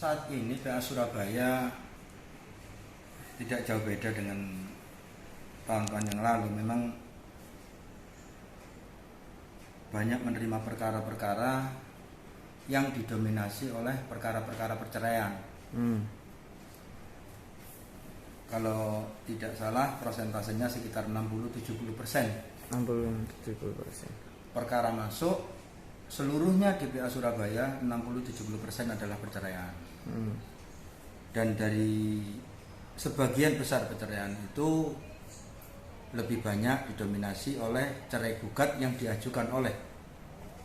saat ini PA Surabaya tidak jauh beda dengan tahun-tahun yang lalu. Memang banyak menerima perkara-perkara yang didominasi oleh perkara-perkara perceraian. Kalau tidak salah prosentasenya sekitar 60-70%. 60-70%. Perkara masuk seluruhnya di PA Surabaya 60-70% adalah perceraian. Dan dari sebagian besar perceraian itu lebih banyak didominasi oleh cerai gugat yang diajukan oleh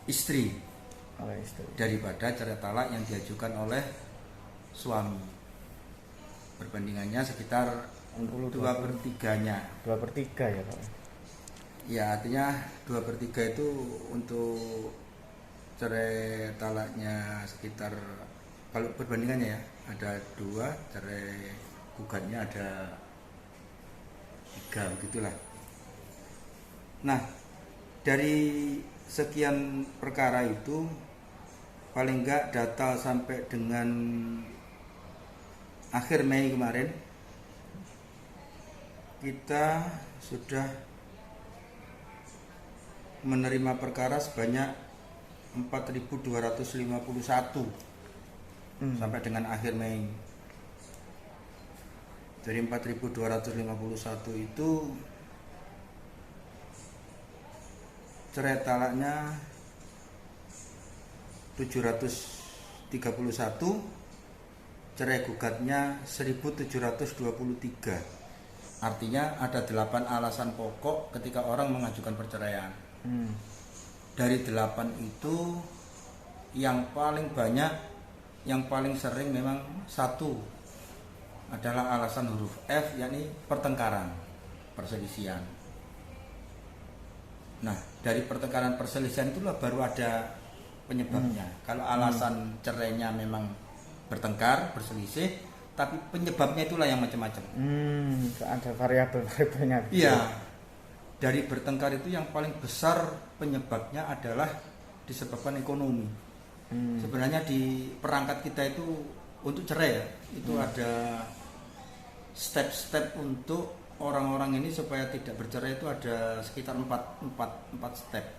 istri daripada cerai talak yang diajukan oleh suami. Perbandingannya sekitar 2/3-nya. 2/3 ya Pak? Ya, artinya 2/3 itu untuk cerai talaknya sekitar, kalau perbandingannya ya, ada 2, cerai gugatnya ada 3, begitulah. Nah, dari sekian perkara itu paling enggak data sampai dengan akhir Mei kemarin kita sudah menerima perkara sebanyak 4.251 sampai dengan akhir Mei. Dari 4.251 itu cerai talaknya 731, cerai gugatnya 1.723. Artinya ada 8 alasan pokok ketika orang mengajukan perceraian. Dari 8 itu yang paling banyak, yang paling sering memang satu adalah alasan huruf F, yakni pertengkaran, perselisihan. Nah, dari pertengkaran perselisihan itulah baru ada penyebabnya. Kalau alasan cerainya memang bertengkar, berselisih, tapi penyebabnya itulah yang macam-macam. Ada variabel-variabelnya. Iya. Dari bertengkar itu yang paling besar penyebabnya adalah disebabkan ekonomi. Sebenarnya di perangkat kita itu untuk cerai ya, itu ada step-step untuk orang-orang ini supaya tidak bercerai, itu ada sekitar 4 step.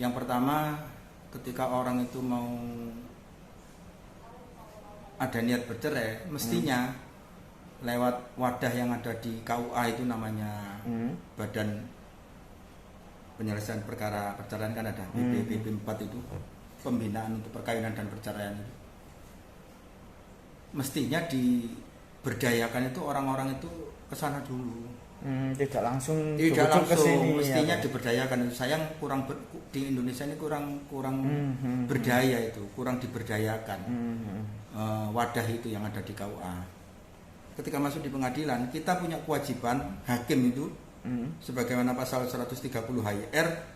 Yang pertama, ketika orang itu mau ada niat bercerai, mestinya lewat wadah yang ada di KUA itu, namanya Badan Penyelesaian Perkara Perceraian, kan ada BP 4 itu, Pembinaan untuk Perkawinan dan Perceraian itu. Mestinya diberdayakan itu orang-orang itu ke sana dulu. Tidak langsung ke sini, mestinya ya, diberdayakan. Sayang di Indonesia ini kurang berdaya itu, kurang diberdayakan. Wadah itu yang ada di KUA. Ketika masuk di pengadilan, kita punya kewajiban, hakim itu sebagaimana pasal 130 HIR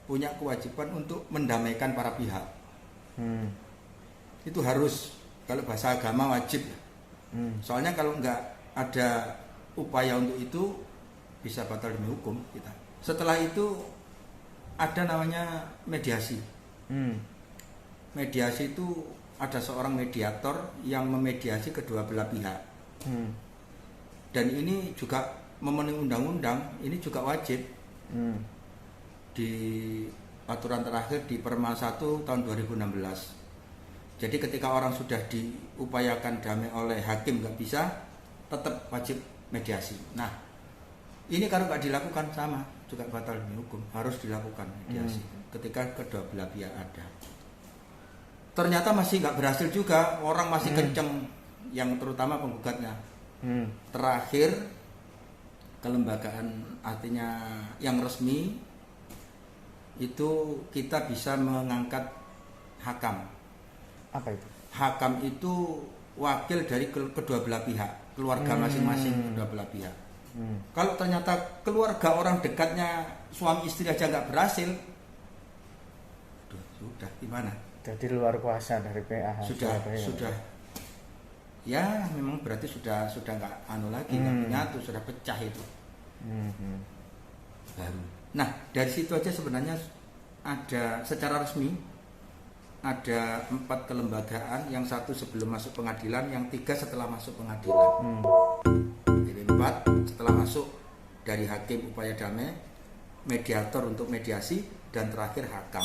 punya kewajiban untuk mendamaikan para pihak. Itu harus, kalau bahasa agama wajib. Soalnya kalau nggak ada upaya untuk itu, bisa batal demi hukum kita. Setelah itu ada namanya mediasi. Mediasi itu ada seorang mediator yang memediasi kedua belah pihak. Dan ini juga memenuhi undang-undang, ini juga wajib. Di aturan terakhir di Perma 1 tahun 2016. Jadi ketika orang sudah diupayakan damai oleh hakim nggak bisa, tetap wajib mediasi. Nah, ini kalau nggak dilakukan sama juga batal demi hukum, harus dilakukan mediasi ketika kedua belah pihak ada. Ternyata masih nggak berhasil juga, orang masih kenceng, yang terutama penggugatnya. Terakhir kelembagaan, artinya yang resmi itu kita bisa mengangkat hakam. Apa itu? Hakam itu wakil dari kedua belah pihak, keluarga masing-masing kedua belah pihak. Kalau ternyata keluarga orang dekatnya suami istri aja nggak berhasil, sudah gimana? Jadi luar kuasa dari PA. Sudah. Ya memang berarti sudah nggak lagi, nggak menyatu, sudah pecah itu. Baru. Nah, dari situ aja sebenarnya ada secara resmi ada 4 kelembagaan, yang 1 sebelum masuk pengadilan, yang 3 setelah masuk pengadilan. Jadi 4 setelah masuk, dari hakim upaya damai, mediator untuk mediasi, dan terakhir hakam.